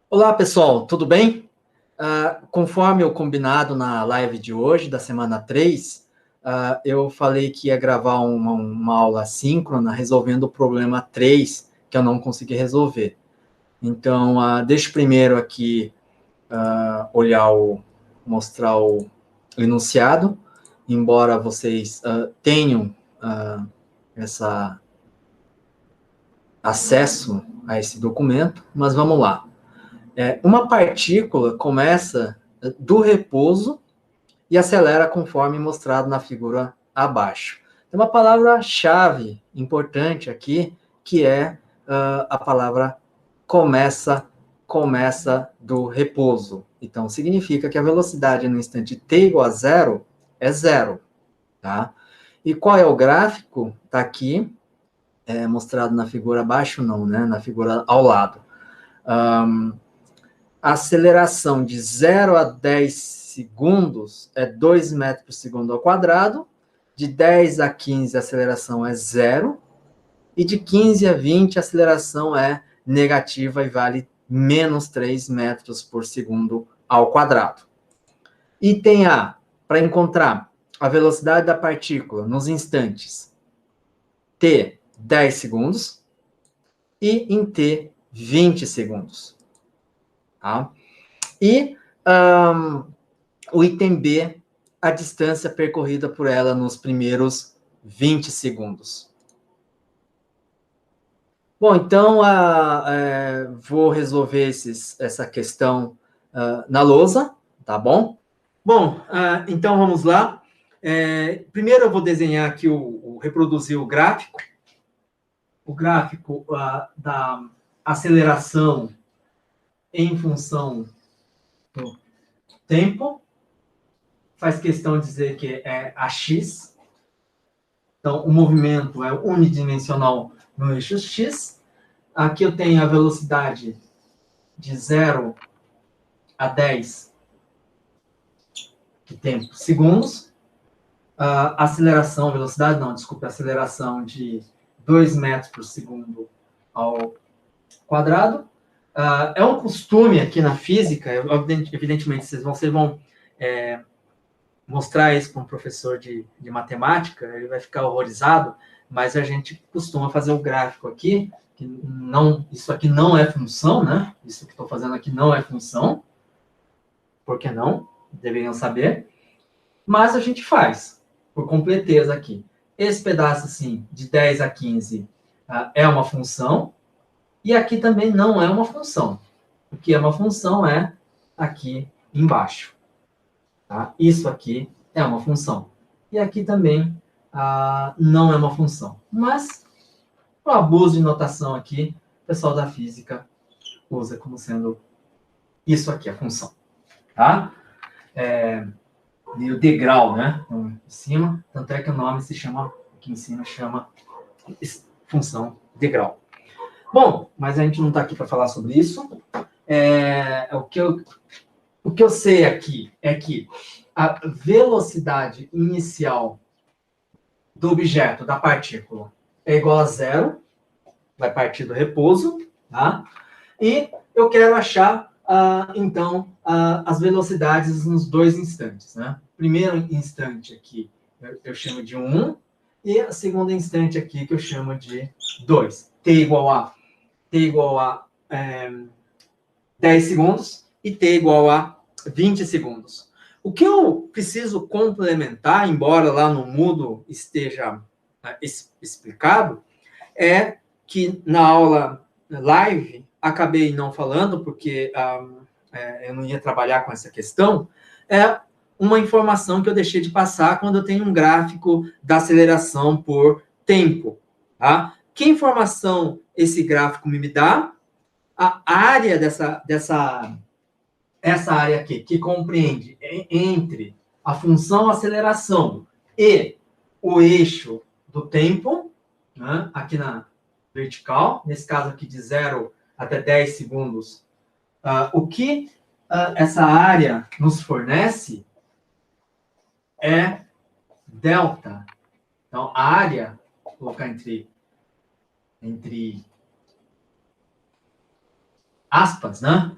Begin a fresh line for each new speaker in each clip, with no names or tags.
Olá, pessoal, tudo bem? Conforme o combinado na live de hoje, da semana 3, eu falei que ia gravar uma aula assíncrona resolvendo o problema 3 que eu não consegui resolver. Então, deixa eu primeiro aqui mostrar o enunciado, embora vocês tenham essa acesso a esse documento, mas vamos lá. Uma partícula começa do repouso e acelera conforme mostrado na figura abaixo. Tem uma palavra-chave importante aqui, que é a palavra começa do repouso. Então, significa que a velocidade no instante t igual a zero é zero. Tá? E qual é o gráfico? Está aqui, mostrado na figura abaixo, não, né? Na figura ao lado. A aceleração de 0 a 10 segundos é 2 metros por segundo ao quadrado, de 10 a 15 a aceleração é zero, e de 15 a 20 a aceleração é negativa e vale menos 3 metros por segundo ao quadrado. Item A, para encontrar a velocidade da partícula nos instantes t, 10 segundos, e em t, 20 segundos. Tá? E o item B, a distância percorrida por ela nos primeiros 20 segundos. Bom, então vou resolver essa questão na lousa, tá bom? Bom, então vamos lá. Primeiro eu vou desenhar aqui, reproduzir o gráfico da aceleração em função do tempo. Faz questão de dizer que é AX. Então, o movimento é unidimensional no eixo X. Aqui eu tenho a velocidade de 0 a 10 de tempo segundos. A aceleração, velocidade não, desculpa, aceleração de 2 metros por segundo ao quadrado. É um costume aqui na física, evidentemente, vocês vão mostrar isso para um professor de matemática, ele vai ficar horrorizado, mas a gente costuma fazer o gráfico aqui, isso aqui não é função, né? Isso que estou fazendo aqui não é função. Por que não? Deveriam saber. Mas a gente faz, por completeza aqui. Esse pedaço, assim, de 10 a 15 é uma função, e aqui também não é uma função. O que é uma função é aqui embaixo. Tá? Isso aqui é uma função. E aqui também não é uma função. Mas, o abuso de notação aqui, o pessoal da física usa como sendo isso aqui, a função. Tá? Meio degrau, né? Então, em cima, tanto é que o nome se chama, aqui em cima, chama função degrau. Bom, mas a gente não está aqui para falar sobre isso. O que eu sei aqui é que a velocidade inicial do objeto, da partícula, é igual a zero, vai partir do repouso, tá? E eu quero achar, então, as velocidades nos dois instantes, né? Primeiro instante aqui eu chamo de 1, e a segunda instante aqui que eu chamo de 2. T igual a 10 segundos e T igual a 20 segundos. O que eu preciso complementar, embora lá no Moodle esteja explicado, é que na aula live, acabei não falando, porque eu não ia trabalhar com essa questão, é uma informação que eu deixei de passar quando eu tenho um gráfico da aceleração por tempo. Tá? Que informação esse gráfico me dá? A área essa área aqui, que compreende entre a função aceleração e o eixo do tempo, né, aqui na vertical, nesse caso aqui de 0 até 10 segundos, o que essa área nos fornece é delta. Então, a área, vou colocar entre aspas, né?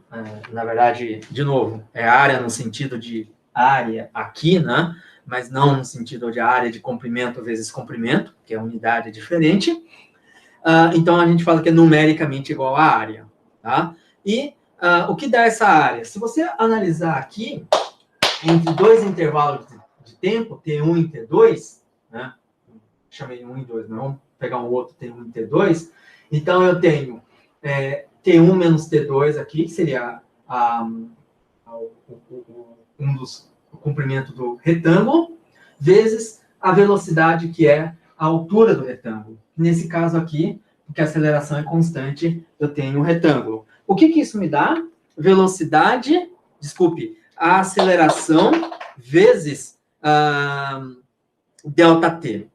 Na verdade, de novo, é área no sentido de área aqui, né? Mas não no sentido de área de comprimento vezes comprimento, que é unidade diferente. Então, a gente fala que é numericamente igual à área, tá? E o que dá essa área? Se você analisar aqui, entre dois intervalos de tempo, T1 e T2, né? Chamei 1 e 2, mas vamos pegar um outro T1 e T2. Então, eu tenho T1 menos T2 aqui, que seria o comprimento do retângulo, vezes a velocidade, que é a altura do retângulo. Nesse caso aqui, porque a aceleração é constante, eu tenho um retângulo. O que isso me dá? Velocidade, desculpe, a aceleração vezes ΔT.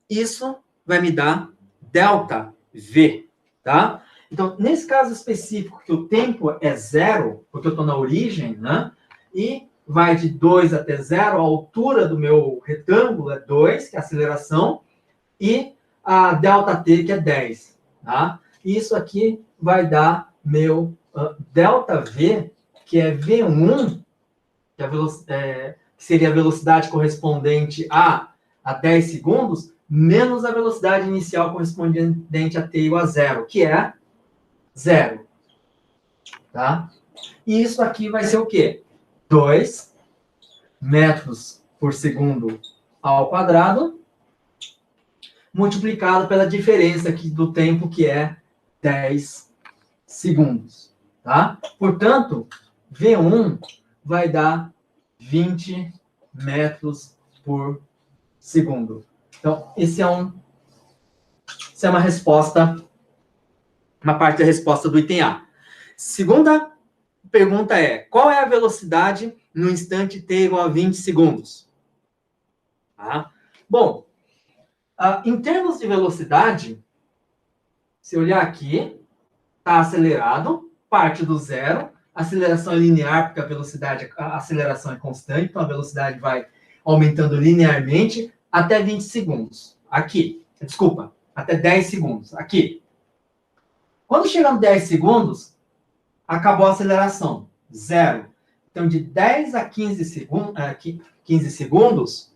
Isso vai me dar ΔV, tá? Então, nesse caso específico, que o tempo é zero, porque eu estou na origem, né? E vai de 2 até 0, a altura do meu retângulo é 2, que é a aceleração, e a ΔT, que é 10, tá? E isso aqui vai dar meu ΔV, que é V1, que, que seria a velocidade correspondente a 10 segundos, menos a velocidade inicial correspondente a t igual a 0, que é 0. Tá? E isso aqui vai ser o quê? 2 metros por segundo ao quadrado, multiplicado pela diferença aqui do tempo, que é 10 segundos. Tá? Portanto, V1 vai dar 20 metros por segundo. Então, essa é uma resposta, uma parte da resposta do item A. Segunda pergunta é, qual é a velocidade no instante t igual a 20 segundos? Tá? Bom, em termos de velocidade, se olhar aqui, está acelerado, parte do zero, a aceleração é linear, porque a aceleração é constante, então a velocidade vai aumentando linearmente até 20 segundos. Aqui, desculpa, até 10 segundos. Aqui. Quando chega no 10 segundos, acabou a aceleração. Zero. Então, de 10 a 15 segundos,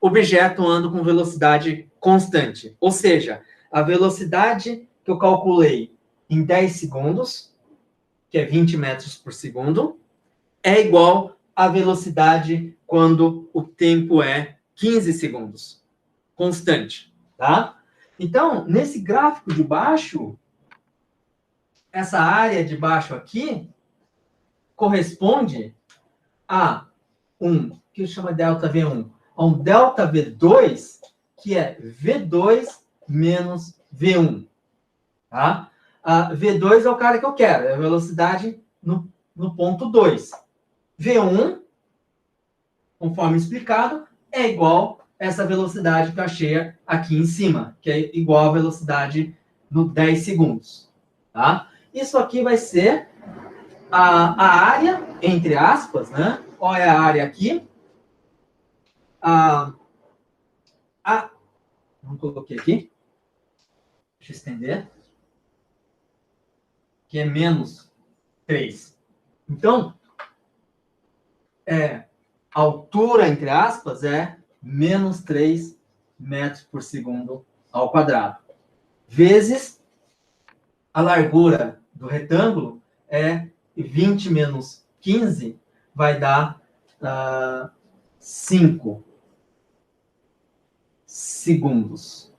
o objeto anda com velocidade constante. Ou seja, a velocidade que eu calculei em 10 segundos, que é 20 metros por segundo, é igual à velocidade quando o tempo é 15 segundos. Constante, tá? Então, nesse gráfico de baixo, essa área de baixo aqui corresponde a que chama ΔV1, a um ΔV2, que é V2 menos V1. Tá? A V2 é o cara que eu quero, é a velocidade no ponto 2. V1, conforme explicado, é igual a essa velocidade que eu achei aqui em cima, que é igual à velocidade no 10 segundos. Tá? Isso aqui vai ser a área, entre aspas, né? Qual é a área aqui? Não coloquei aqui. Deixa eu estender. Que é menos 3. Então, a altura, entre aspas, é menos 3 metros por segundo ao quadrado. Vezes a largura do retângulo é 20 menos 15, vai dar 5 segundos.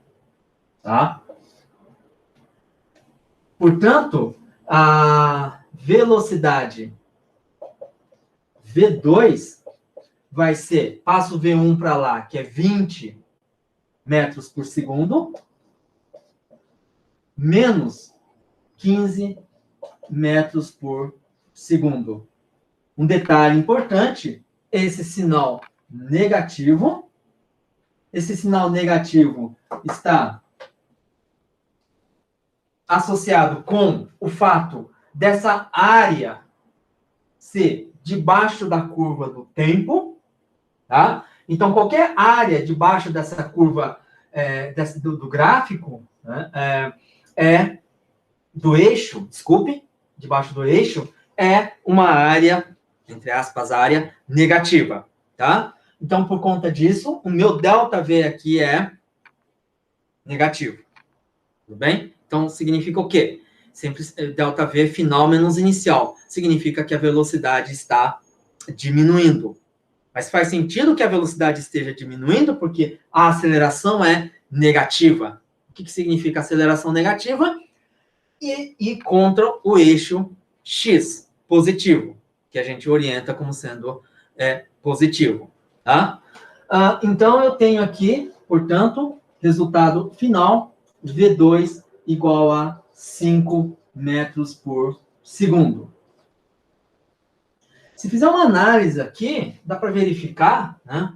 Tá? Portanto, a velocidade V2 vai ser, passo o V1 para lá, que é 20 metros por segundo, menos 15 metros por segundo. Um detalhe importante, esse sinal negativo está associado com o fato dessa área ser debaixo da curva do tempo, tá? Então, qualquer área debaixo dessa curva do gráfico, né, do eixo, desculpe, debaixo do eixo, é uma área, entre aspas, área negativa, tá? Então, por conta disso, o meu ΔV aqui é negativo. Tudo bem? Então, significa o quê? Sempre ΔV final menos inicial. Significa que a velocidade está diminuindo. Mas faz sentido que a velocidade esteja diminuindo porque a aceleração é negativa. O que significa aceleração negativa? E contra o eixo X, positivo, que a gente orienta como sendo positivo. Tá? Então, eu tenho aqui, portanto, resultado final, V2 igual a 5 metros por segundo. Se fizer uma análise aqui, dá para verificar, né?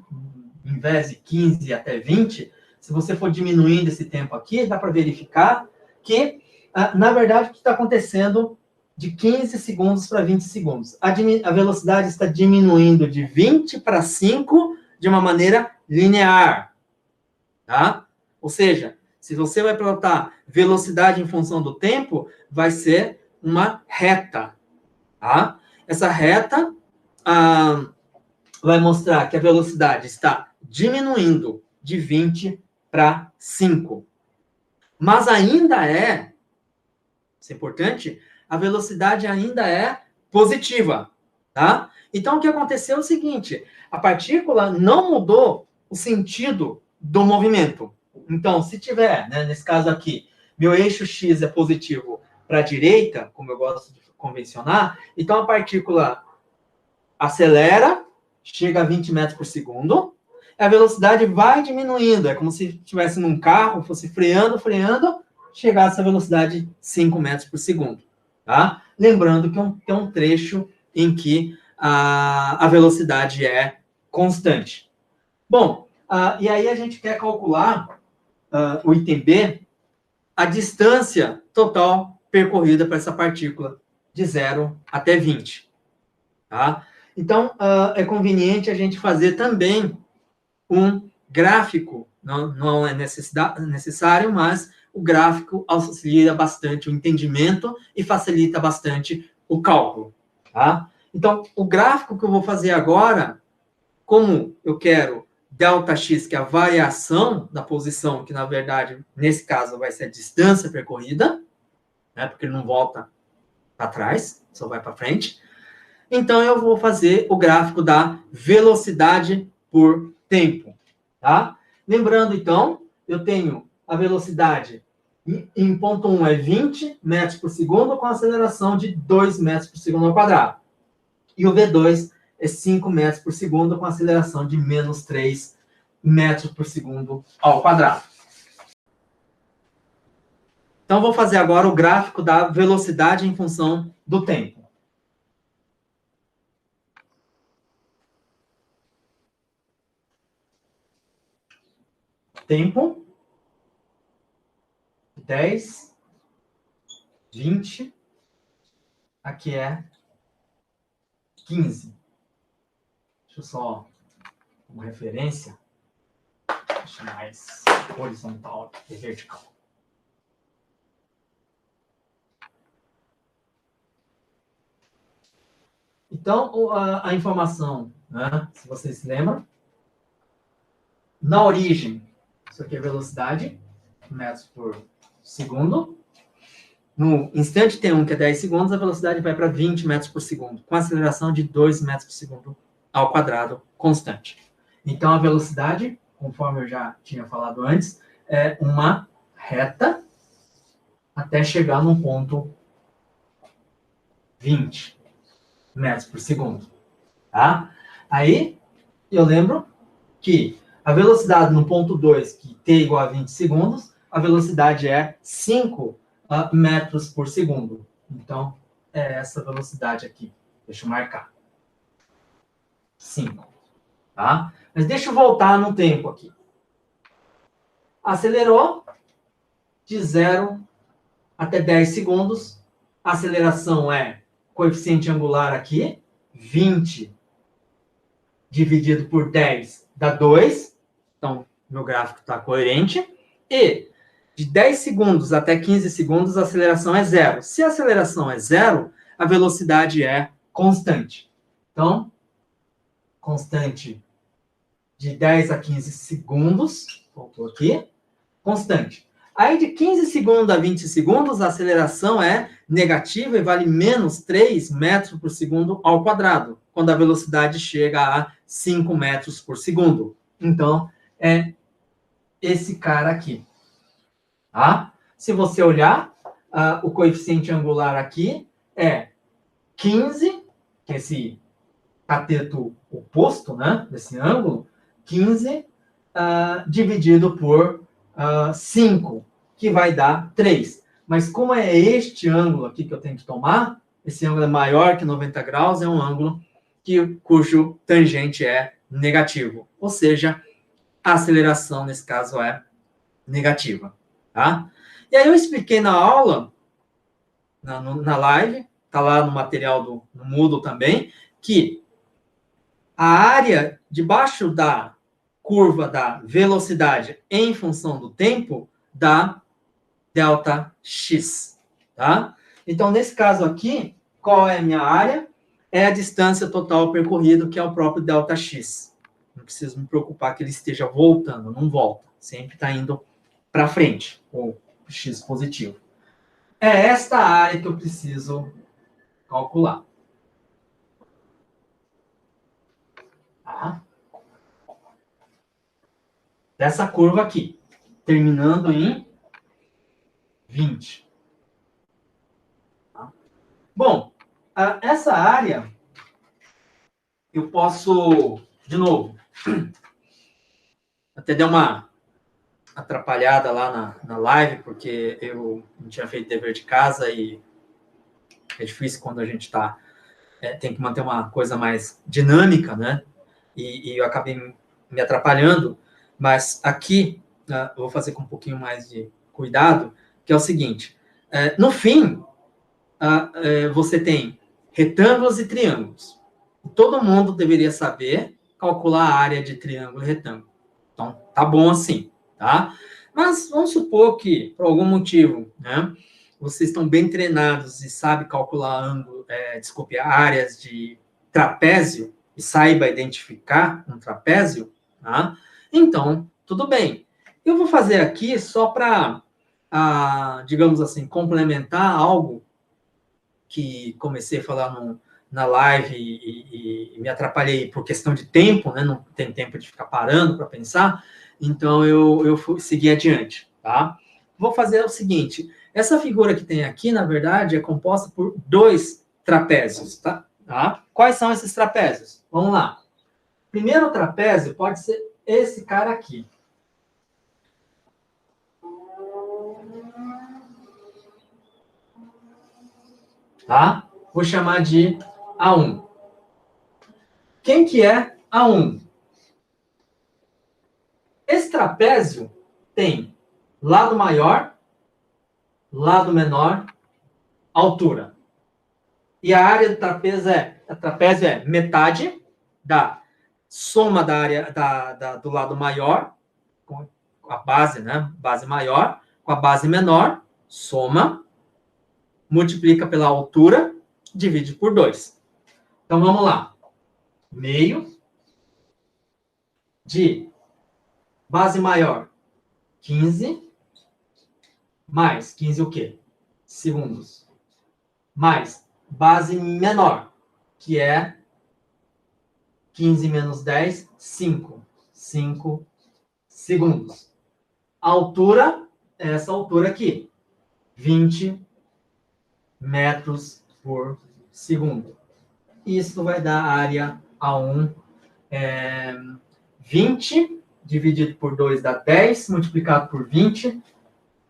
Em vez de 15 até 20, se você for diminuindo esse tempo aqui, dá para verificar que, na verdade, o que está acontecendo de 15 segundos para 20 segundos? A velocidade está diminuindo de 20 para 5 de uma maneira linear. Tá? Ou seja, se você vai plotar velocidade em função do tempo, vai ser uma reta. Tá? Essa reta vai mostrar que a velocidade está diminuindo de 20 para 5. Mas ainda isso é importante, a velocidade ainda é positiva. Tá? Então, o que aconteceu é o seguinte, a partícula não mudou o sentido do movimento. Então, se tiver, né, nesse caso aqui, meu eixo X é positivo para a direita, como eu gosto de convencionar, então a partícula acelera, chega a 20 metros por segundo, a velocidade vai diminuindo, é como se estivesse num carro, fosse freando, chegasse a velocidade 5 metros por segundo. Tá? Lembrando que tem um trecho em que a velocidade é constante. Bom, e aí a gente quer calcular, o item B, a distância total percorrida para essa partícula, de 0 até 20. Tá? Então, é conveniente a gente fazer também um gráfico, não é necessário, mas o gráfico auxilia bastante o entendimento e facilita bastante o cálculo. Tá? Então, o gráfico que eu vou fazer agora, como eu quero ΔX, que é a variação da posição, que na verdade, nesse caso, vai ser a distância percorrida, né, porque ele não volta para trás, só vai para frente. Então, eu vou fazer o gráfico da velocidade por tempo. Tá? Lembrando, então, eu tenho a velocidade em ponto 1 é 20 metros por segundo, com aceleração de 2 metros por segundo ao quadrado. E o V2 é 5 metros por segundo, com aceleração de menos 3 metros por segundo ao quadrado. Então, vou fazer agora o gráfico da velocidade em função do tempo. Tempo, 10, 20, aqui é 15. Deixa eu só, uma referência, deixa mais horizontal que vertical. Então, a informação, né, se vocês se lembram, na origem, isso aqui é velocidade, metros por segundo. No instante T1, que é 10 segundos, a velocidade vai para 20 metros por segundo, com aceleração de 2 metros por segundo ao quadrado constante. Então, a velocidade, conforme eu já tinha falado antes, é uma reta até chegar num ponto 20 metros por segundo. Tá? Aí, eu lembro que a velocidade no ponto 2, que t igual a 20 segundos, a velocidade é 5 metros por segundo. Então, é essa velocidade aqui. Deixa eu marcar. 5. Tá? Mas deixa eu voltar no tempo aqui. Acelerou de 0 até 10 segundos. A aceleração é coeficiente angular aqui, 20 dividido por 10 dá 2. Então, meu gráfico está coerente. E De 10 segundos até 15 segundos, a aceleração é zero. Se a aceleração é zero, a velocidade é constante. Então, constante de 10 a 15 segundos, voltou aqui, constante. Aí, de 15 segundos a 20 segundos, a aceleração é negativa e vale menos 3 metros por segundo ao quadrado, quando a velocidade chega a 5 metros por segundo. Então, é esse cara aqui. Tá? Se você olhar, o coeficiente angular aqui é 15, que é esse cateto oposto, né, desse ângulo, 15 dividido por 5, que vai dar 3. Mas como é este ângulo aqui que eu tenho que tomar, esse ângulo é maior que 90 graus, é um ângulo cujo tangente é negativo. Ou seja, a aceleração, nesse caso, é negativa. Tá? E aí eu expliquei na aula, na live, está lá no material do Moodle também, que a área debaixo da curva da velocidade em função do tempo dá delta x. Tá? Então, nesse caso aqui, qual é a minha área? É a distância total percorrida, que é o próprio delta x. Não preciso me preocupar que ele esteja voltando, não volta. Sempre está indo para frente, ou x positivo. É esta área que eu preciso calcular. Tá? Dessa curva aqui, terminando em 20. Tá? Bom, essa área, eu posso, de novo, até dei uma atrapalhada lá na live, porque eu não tinha feito dever de casa e é difícil quando a gente tem que manter uma coisa mais dinâmica, né? E eu acabei me atrapalhando, mas aqui eu vou fazer com um pouquinho mais de cuidado, que é o seguinte, no fim, você tem retângulos e triângulos. Todo mundo deveria saber calcular a área de triângulo e retângulo. Então, tá bom assim, tá? Mas vamos supor que, por algum motivo, né, vocês estão bem treinados e sabem calcular áreas de trapézio e saiba identificar um trapézio, tá? Então, tudo bem. Eu vou fazer aqui só para, digamos assim, complementar algo que comecei a falar na live e me atrapalhei por questão de tempo, né? Não tem tempo de ficar parando para pensar, então eu segui adiante, tá? Vou fazer o seguinte, essa figura que tem aqui, na verdade, é composta por 2 trapézios, tá? Quais são esses trapézios? Vamos lá. Primeiro trapézio pode ser esse cara aqui. Tá? Vou chamar de A1. Quem que é A1? Esse trapézio tem lado maior, lado menor, altura. E a área do trapézio é metade da soma da área do lado maior, com a base, né? Base maior, com a base menor, soma, multiplica pela altura, divide por 2. Então, vamos lá. Meio de base maior, 15, mais 15 o quê? Segundos. Mais base menor, que é 15 menos 10, 5. 5 segundos. A altura é essa altura aqui, 20 metros por segundo. Isso vai dar área A1, 20 dividido por 2 dá 10, multiplicado por 20,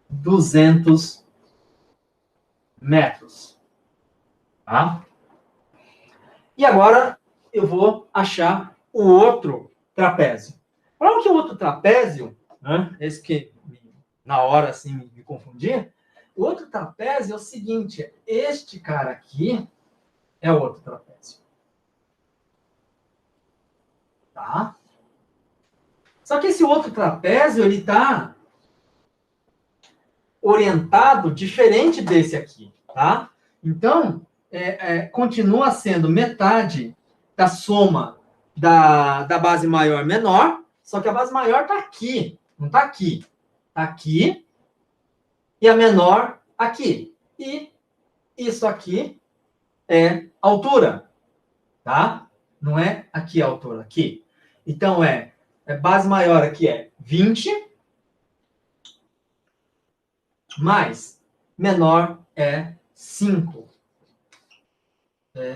200 metros. Tá? E agora eu vou achar o outro trapézio. Qual que é o outro trapézio? Né? Esse que na hora assim me confundia. O outro trapézio é o seguinte: este cara aqui é o outro trapézio. Tá? Só que esse outro trapézio, ele está orientado diferente desse aqui, tá? Então, continua sendo metade da soma da base maior menor, só que a base maior está aqui, não está aqui. Está aqui, e a menor aqui. E isso aqui é altura, tá? Não é aqui a altura, aqui. Então, base maior aqui é 20, mais menor é 5.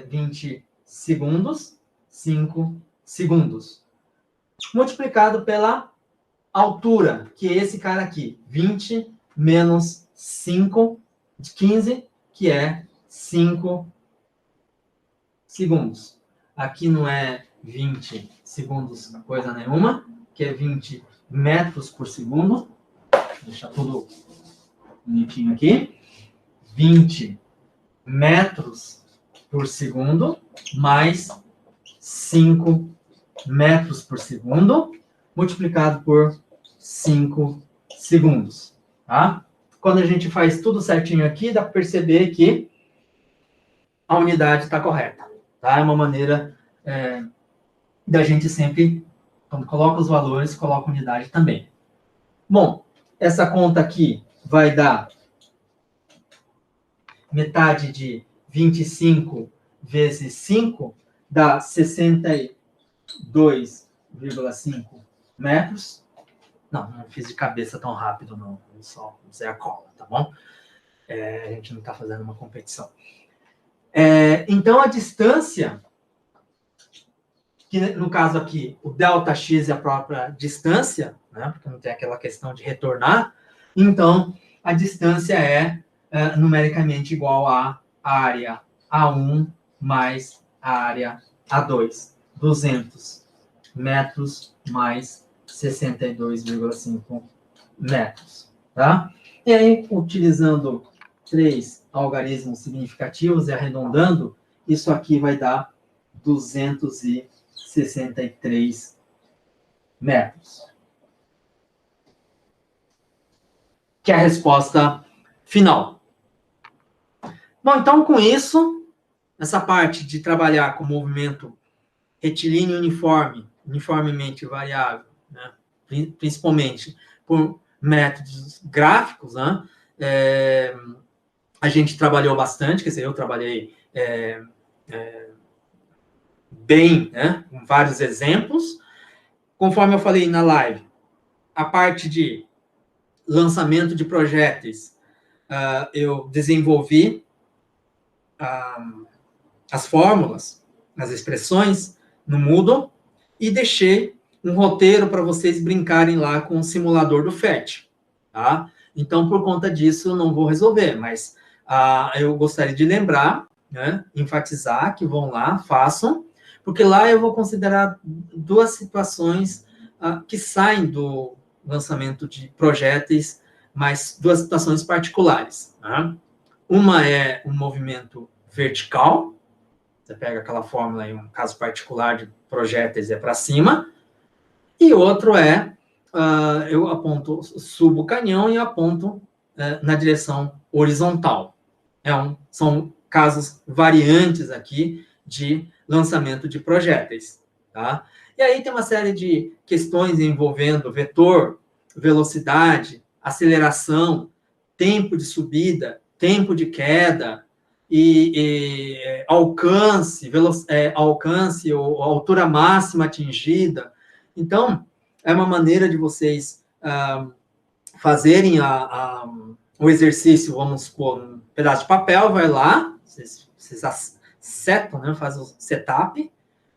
20 segundos, 5 segundos. Multiplicado pela altura, que é esse cara aqui. 20 menos 5, 15, que é 5 segundos. Aqui não é 20 segundos coisa nenhuma, que é 20 metros por segundo. Vou deixar tudo bonitinho aqui. 20 metros por segundo, mais 5 metros por segundo, multiplicado por 5 segundos, tá? Quando a gente faz tudo certinho aqui, dá para perceber que a unidade está correta, tá? É uma maneira da gente sempre, quando coloca os valores, coloca a unidade também. Bom, essa conta aqui vai dar metade de 25 vezes 5, dá 62,5 metros. Não fiz de cabeça tão rápido, não. Eu só usei a cola, tá bom? A gente não está fazendo uma competição. Então, a distância, que no caso aqui, o ΔX é a própria distância, né? Porque não tem aquela questão de retornar. Então, a distância é numericamente igual à área A1 mais a área A2. 200 metros mais 62,5 metros, tá? E aí, utilizando 3 algarismos significativos e arredondando, isso aqui vai dar 263 metros. Que é a resposta final. Bom, então, com isso, essa parte de trabalhar com movimento retilíneo uniformemente variável, né, principalmente por métodos gráficos, né, a gente trabalhou bastante, quer dizer, eu trabalhei bem, né, com vários exemplos. Conforme eu falei na live, a parte de lançamento de projéteis, eu desenvolvi as fórmulas, as expressões no Moodle e deixei um roteiro para vocês brincarem lá com o simulador do PhET, tá? Então, por conta disso, eu não vou resolver, mas eu gostaria de lembrar, né, enfatizar que vão lá, façam, porque lá eu vou considerar 2 situações que saem do lançamento de projéteis, mas 2 situações particulares, tá? Uma é um movimento vertical, você pega aquela fórmula em um caso particular de projéteis para cima, e outro eu aponto, subo o canhão e aponto na direção horizontal. São casos variantes aqui de lançamento de projéteis, tá? E aí tem uma série de questões envolvendo vetor, velocidade, aceleração, tempo de subida, tempo de queda, e alcance ou altura máxima atingida. Então, é uma maneira de vocês fazerem o exercício, vamos supor, um pedaço de papel, vai lá, vocês setam, né, faz o setup,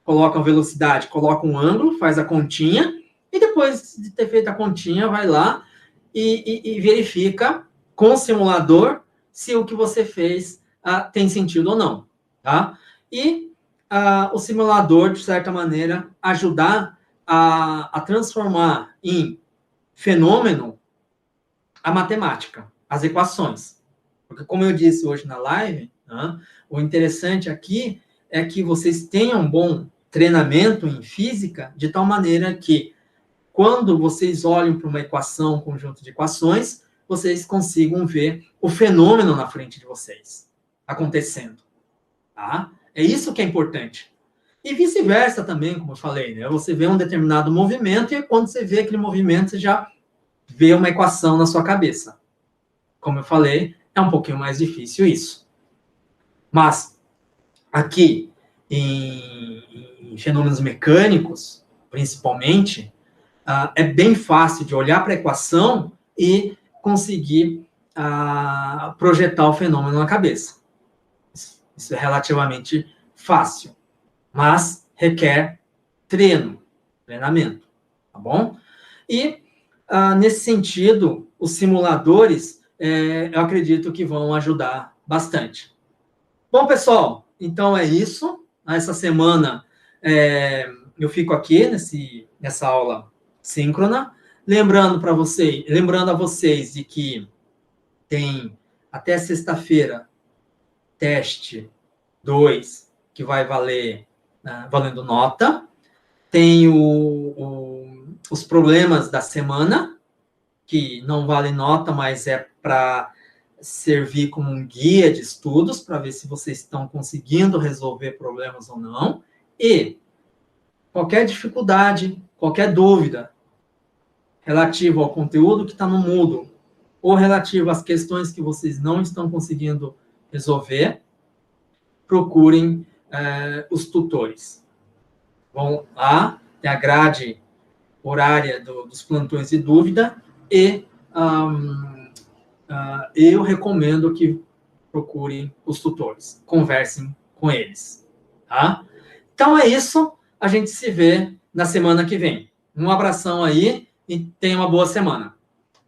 colocam a velocidade, colocam um ângulo, faz a continha, e depois de ter feito a continha, vai lá e verifica com o simulador se o que você fez tem sentido ou não, tá? E o simulador, de certa maneira, ajudar a transformar em fenômeno a matemática, as equações. Porque, como eu disse hoje na live, né, o interessante aqui é que vocês tenham um bom treinamento em física, de tal maneira que, quando vocês olham para uma equação, um conjunto de equações, vocês consigam ver o fenômeno na frente de vocês acontecendo. Tá? É isso que é importante. E vice-versa também, como eu falei, né? Você vê um determinado movimento e quando você vê aquele movimento, você já vê uma equação na sua cabeça. Como eu falei, é um pouquinho mais difícil isso. Mas, aqui, em fenômenos mecânicos, principalmente, é bem fácil de olhar para a equação e conseguir projetar o fenômeno na cabeça. Isso é relativamente fácil, mas requer treinamento, tá bom? E, nesse sentido, os simuladores, eu acredito que vão ajudar bastante. Bom, pessoal, então é isso. Essa semana eu fico aqui nessa aula síncrona, lembrando a vocês de que tem até sexta-feira teste 2, que vai valendo nota. Tem os problemas da semana, que não vale nota, mas é para servir como um guia de estudos, para ver se vocês estão conseguindo resolver problemas ou não. E qualquer dificuldade, qualquer dúvida relativo ao conteúdo que está no Moodle, ou relativo às questões que vocês não estão conseguindo resolver, procurem os tutores. Vão lá, tem a grade horária dos plantões de dúvida, e eu recomendo que procurem os tutores, conversem com eles. Tá? Então é isso, a gente se vê na semana que vem. Um abração aí e tenha uma boa semana.